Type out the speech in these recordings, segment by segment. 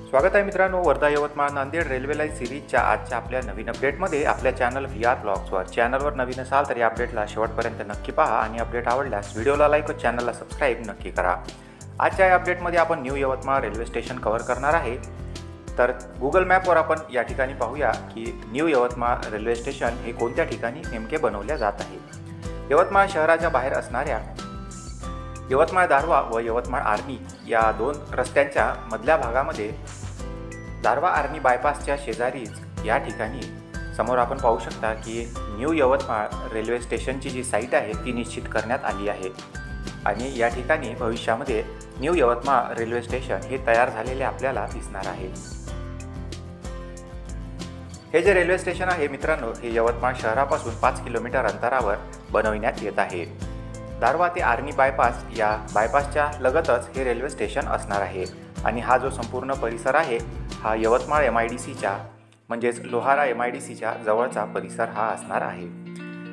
स्वागत आहे मित्रांनो, वर्धा यवतमाळ नांदेड रेल्वे लाईन सिरीजच्या आजच्या आपल्या नवीन अपडेटमध्ये आपल्या चॅनल VR ब्लॉग्सवर. चॅनलवर नवीन असाल तर या अपडेटला शेवटपर्यंत नक्की पहा आणि अपडेट आवडल्यास व्हिडिओला लाईक व चॅनलला सबस्क्राईब नक्की करा. आजच्या या अपडेटमध्ये आपण new Yavatmal railway station cover करणार आहे. तर गुगल मॅपवर आपण या ठिकाणी पाहूया की न्यू यवतमाळ रेल्वे स्टेशन हे कोणत्या ठिकाणी नेमके बनवले जात आहे. यवतमाळ शहराच्या बाहेर असणाऱ्या यवतमाळ दारवा व यवतमाळ आर्णी या दोन रस्त्यांच्या मधल्या भागामध्ये दारवा आर्णी बायपासच्या शेजारीच या ठिकाणी समोर आपण पाहू शकता की न्यू यवतमाळ रेल्वे स्टेशनची जी साईट आहे ती निश्चित करण्यात आली आहे आणि या ठिकाणी भविष्यामध्ये न्यू यवतमाळ रेल्वे स्टेशन हे तयार झालेले आपल्याला दिसणार आहे. हे जे रेल्वे स्टेशन आहे मित्रांनो, हे यवतमाळ शहरापासून 5 किलोमीटर अंतरावर बनविण्यात येत आहे. दारवा ते आर्णी बायपास या बायपासच्या लगतच हे रेल्वे स्टेशन असणार आहे आणि हा जो संपूर्ण परिसर आहे हा यवतमाळ MIDCच्या म्हणजेच लोहारा MIDCच्या जवळचा परिसर हा असणार आहे.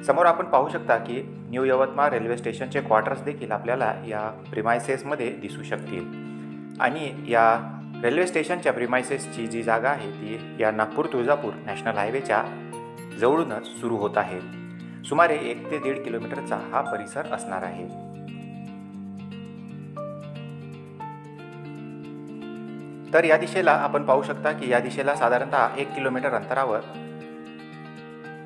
समोर आपण पाहू शकता की न्यू यवतमाळ रेल्वे स्टेशनचे क्वार्टर्स देखील आपल्याला या प्रिमायसेसमध्ये दिसू शकतील आणि या रेल्वे स्टेशनच्या प्रिमायसेसची जी जागा आहे ती या नागपूर तुळजापूर नॅशनल हायवेच्या जवळूनच सुरू होत आहे. सुमारे 1 ते 1.5 किलोमीटरचा हा परिसर असणार आहे. तर या दिशेला आपण पाहू शकता की या दिशेला साधारणतः 1 किलोमीटर अंतरावर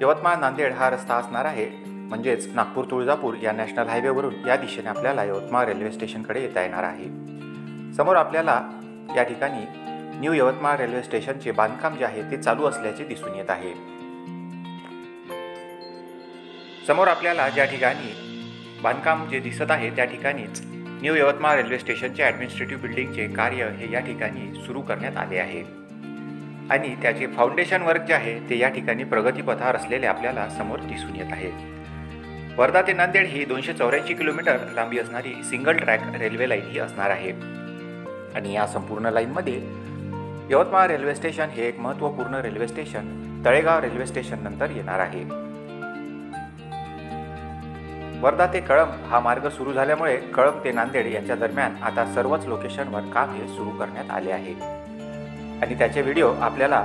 यवतमाळ नांदेड हा रस्ता असणार आहे. म्हणजेच नागपूर तुळजापूर या नॅशनल हायवेवरून या दिशेने आपल्याला यवतमाळ रेल्वे स्टेशनकडे येता येणार आहे. समोर आपल्याला या ठिकाणी न्यू यवतमाळ रेल्वे स्टेशनचे बांधकाम जे आहे ते चालू असल्याचे दिसून येत आहे. समोर आपल्याला ज्या ठिकाणी बांधकाम जे दिसत आहे त्या ठिकाणीच न्यू यवतमाळ रेल्वे स्टेशनचे ॲडमिनिस्ट्रेटिव्ह बिल्डिंगचे कार्य हे या ठिकाणी सुरू करण्यात आले आहे आणि त्याचे फाउंडेशन वर्क जे आहे ते या ठिकाणी प्रगतीपथावर असलेले आपल्याला समोर दिसून येत आहे. वर्धा ते नांदेड ही 284 किलोमीटर लांबी असणारी सिंगल ट्रॅक रेल्वे लाईन ही असणार आहे आणि या संपूर्ण लाईनमध्ये यवतमाळ रेल्वे स्टेशन हे एक महत्त्वपूर्ण railway station Talegaon railway station नंतर येणार आहे. वर्धा ते कळंब हा मार्ग सुरू झाल्यामुळे कळंब ते नांदेड यांच्या दरम्यान आता सर्वच लोकेशनवर काम हे सुरू करण्यात आले आहे आणि त्याचे व्हिडिओ आपल्याला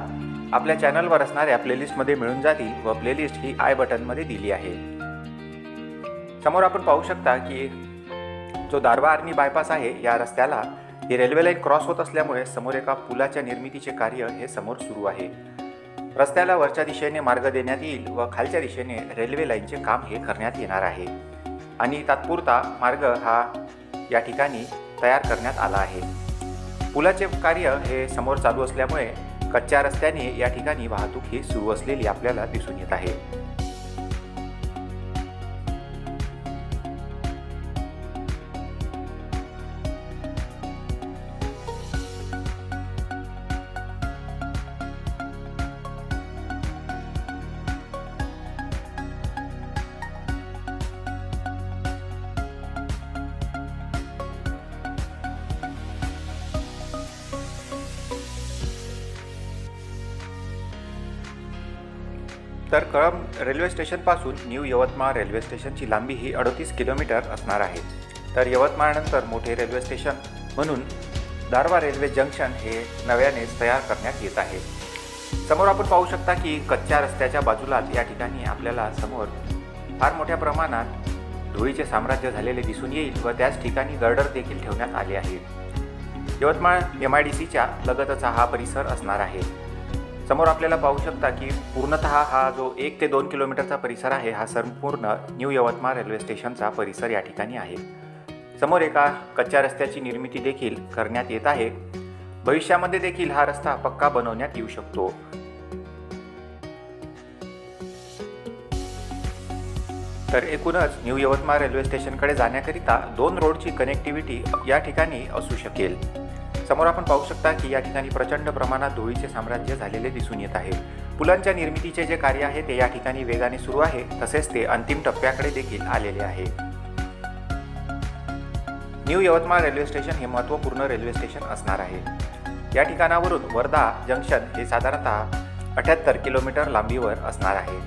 आपल्या चॅनलवर असणाऱ्या प्लेलिस्टमध्ये मिळून जातील व प्लेलिस्ट ही आय बटनमध्ये दिली आहे. समोर आपण पाहू शकता की जो दारवा आर्णी बायपास आहे या रस्त्याला ही रेल्वे लाईन क्रॉस होत असल्यामुळे समोर एका पुलाच्या निर्मितीचे कार्य हे समोर सुरू आहे. रस्त्याला वरच्या दिशेने मार्ग देण्यात येईल व खालच्या दिशेने रेल्वे लाईनचे काम हे करण्यात येणार आहे आणि तात्पुरता मार्ग हा या ठिकाणी तयार करण्यात आला आहे. पुलाचे कार्य हे समोर चालू असल्यामुळे कच्च्या रस्त्याने या ठिकाणी वाहतूक ही सुरू असलेली आपल्याला दिसून येत आहे. तर कळंब रेल्वे स्टेशनपासून न्यू यवतमाळ रेल्वे स्टेशनची लांबी ही 38 किलोमीटर असणार आहे. तर यवतमाळनंतर मोठे रेल्वे स्टेशन म्हणून दारवा रेल्वे जंक्शन हे नव्यानेच तयार करण्यात येत आहे. समोर आपण पाहू शकता की कच्च्या रस्त्याच्या बाजूलाच या ठिकाणी आपल्याला समोर फार मोठ्या प्रमाणात धुळीचे साम्राज्य झालेले दिसून येईल व त्याच ठिकाणी गर्डर देखील ठेवण्यात आले आहे. यवतमाळ MIDCच्या लगतचा हा परिसर असणार आहे. समोर आपल्याला पाहू शकता की पूर्णतः हा जो 1 ते 2 किलोमीटरचा परिसर आहे हा संपूर्ण न्यू यवतमाळ रेल्वे स्टेशनचा परिसर या ठिकाणी आहे. समोर एका कच्च्या रस्त्याची निर्मिती देखील करण्यात येत आहे. भविष्यामध्ये देखील हा रस्ता पक्का बनवण्यात येऊ शकतो. तर एकूणच न्यू यवतमाळ रेल्वे स्टेशनकडे जाण्याकरिता 2 रोडची कनेक्टिव्हिटी या ठिकाणी असू शकेल. समोर आपण पाहू शकता की या ठिकाणी प्रचंड प्रमाणात धुळीचे साम्राज्य झालेले दिसून येत आहे. पुलांच्या निर्मितीचे जे कार्य आहे ते या ठिकाणी वेगाने सुरू आहे, तसेच ते अंतिम टप्प्याकडे देखील आलेले आहे. न्यू यवतमाळ रेल्वे स्टेशन हे महत्त्वपूर्ण रेल्वे स्टेशन असणार आहे. या ठिकाणावरून वर्धा जंक्शन हे साधारणतः 78 किलोमीटर लांबीवर असणार आहे.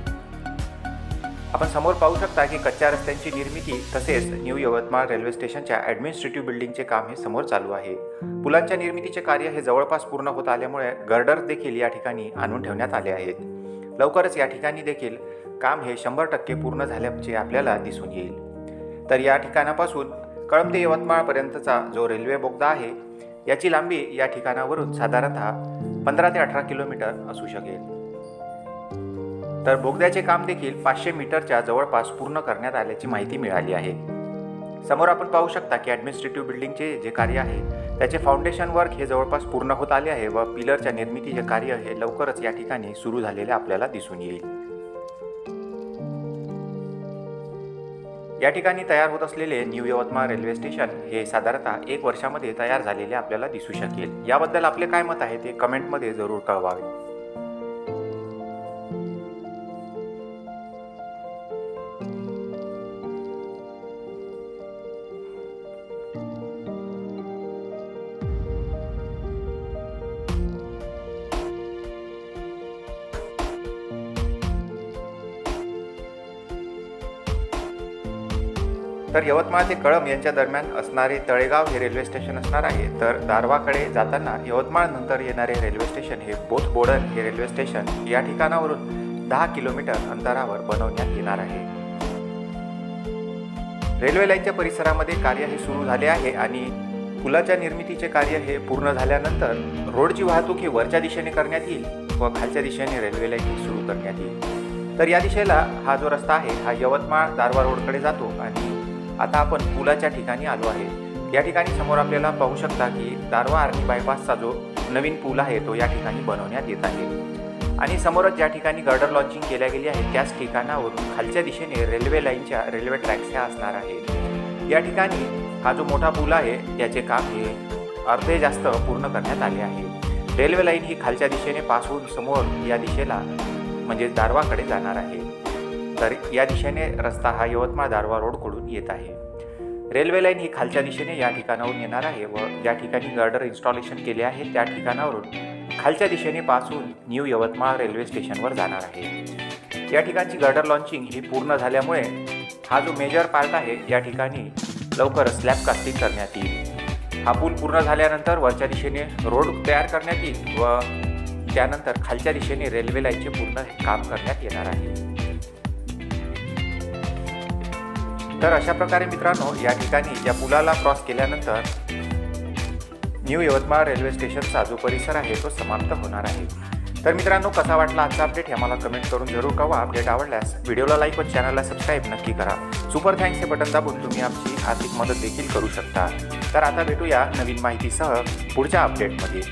आपण समोर पाहू शकता की कच्च्या रस्त्यांची निर्मिती तसेच न्यू यवतमाळ रेल्वे स्टेशनच्या ॲडमिनिस्ट्रेटिव्ह बिल्डिंगचे काम हे समोर चालू आहे। पुलांच्या निर्मितीचे कार्य हे जवळपास पूर्ण होत आल्यामुळे गर्डर्स देखील या ठिकाणी आणून ठेवण्यात आले आहेत। लवकरच या ठिकाणी देखील काम हे 100% पूर्ण झाल्याचे आपल्याला दिसून येईल। तर या ठिकाणापासून कळंब ते यवतमाळपर्यंतचा जो रेल्वे बोगदा आहे याची लांबी या ठिकाणावरून साधारणतः 15 ते 18 किलोमीटर असू शकेल। तर बोगद्याचे काम देखील 500 मीटरच्या जवळपास पूर्ण करण्यात आल्याची माहिती मिळाली आहे। समोर आपण पाहू शकता की ॲडमिनिस्ट्रेटिव्ह बिल्डिंगचे जे कार्य आहे त्याचे फाउंडेशन वर्क हे जवळपास पूर्ण होत आले आहे व पिलरच्या निर्मितीचे कार्य हे लवकरच या ठिकाणी सुरू झालेले आपल्याला दिसून येईल। या ठिकाणी तयार होत असलेले न्यू यवतमाळ रेल्वे स्टेशन हे साधारणतः 1 वर्षामध्ये तयार झालेले आपल्याला दिसू शकेल। याबद्दल आपले काय मत आहे ते कमेंटमध्ये जरूर कळवावे। तर यवतमाळ ते कळंब यांच्या दरम्यान असणारे तळेगाव हे रेल्वे स्टेशन असणार आहे। तर दारव्हाकडे जाताना यवतमाळ नंतर येणारे रेल्वे स्टेशन हे बोथबोडण हे रेल्वे स्टेशन या ठिकाणावरून 10 किलोमीटर अंतरावर बनवण्यात येणार आहे। रेल्वे लाईनच्या परिसरामध्ये कार्य हे सुरू झाले आहे आणि पुलाच्या निर्मितीचे कार्य हे पूर्ण झाल्यानंतर रोडची वाहतूक ही वरच्या दिशेने करण्यात येईल व खालच्या दिशेने रेल्वे लाईन ही सुरू करण्यात येईल। तर या दिशेला हा जो रस्ता आहे हा यवतमाळ दारव्हा रोडकडे जातो आणि आता आपण पुलाच्या ठिकाणी आलो आहे। या ठिकाणी समोर आपल्याला पाहू शकता की दारव्हा आर्मी बायपासचा जो नवीन पूल आहे तो या ठिकाणी बनवण्यात येत आहे आणि समोरच ज्या ठिकाणी गर्डर लॉन्चिंग केल्या गेली आहे त्याच ठिकाणावरून खालच्या दिशेने रेल्वे लाईनच्या रेल्वे ट्रॅक्स ह्या असणार आहे। या ठिकाणी हा जो मोठा पूल आहे त्याचे काम हे अर्धे जास्त पूर्ण करण्यात आले आहे। रेल्वे लाईन ही खालच्या दिशेने पास होऊन समोर या दिशेला म्हणजे दारव्हाकडे जाणार आहे। तर या दिशेने रस्ता हा यवतमाळ दारव्हा रोडकडून येत आहे। रेल्वे लाईन ही खालच्या दिशेने या ठिकाणावरून येणार आहे व ज्या ठिकाणी गर्डर इन्स्टॉलेशन केले आहे त्या ठिकाणावरून खालच्या दिशेने पास होऊन न्यू यवतमाळ रेल्वे स्टेशनवर जाणार आहे। या ठिकाणची गर्डर लॉन्चिंग ही पूर्ण झाल्यामुळे हा जो मेजर पार्ट आहे या ठिकाणी लवकरच स्लॅब कास्टिंग करण्यात येईल। हा पूल पूर्ण झाल्यानंतर वरच्या दिशेने रोड तयार करण्यात येईल व त्यानंतर खालच्या दिशेने रेल्वे लाईनचे पूर्ण काम करण्यात येणार आहे। तर अशा प्रकारे मित्रांनो या ठिकाणी या पुलाला क्रॉस केल्यानंतर न्यू यवतमाळ रेल्वे स्टेशनचा जो परिसर आहे तो समाप्त होणार आहे। तर मित्रांनो कसा वाटला आजचा अपडेट हे मला कमेंट करून जरूर कळवा। अपडेट आवडल्यास व्हिडिओला लाईक व चॅनलला सबस्क्राईब नक्की करा। सुपर थँक्स हे बटन दाबून तुम्ही आमची आर्थिक मदत देखील करू शकता। तर आता भेटूया नवीन माहितीसह पुढच्या अपडेटमध्ये।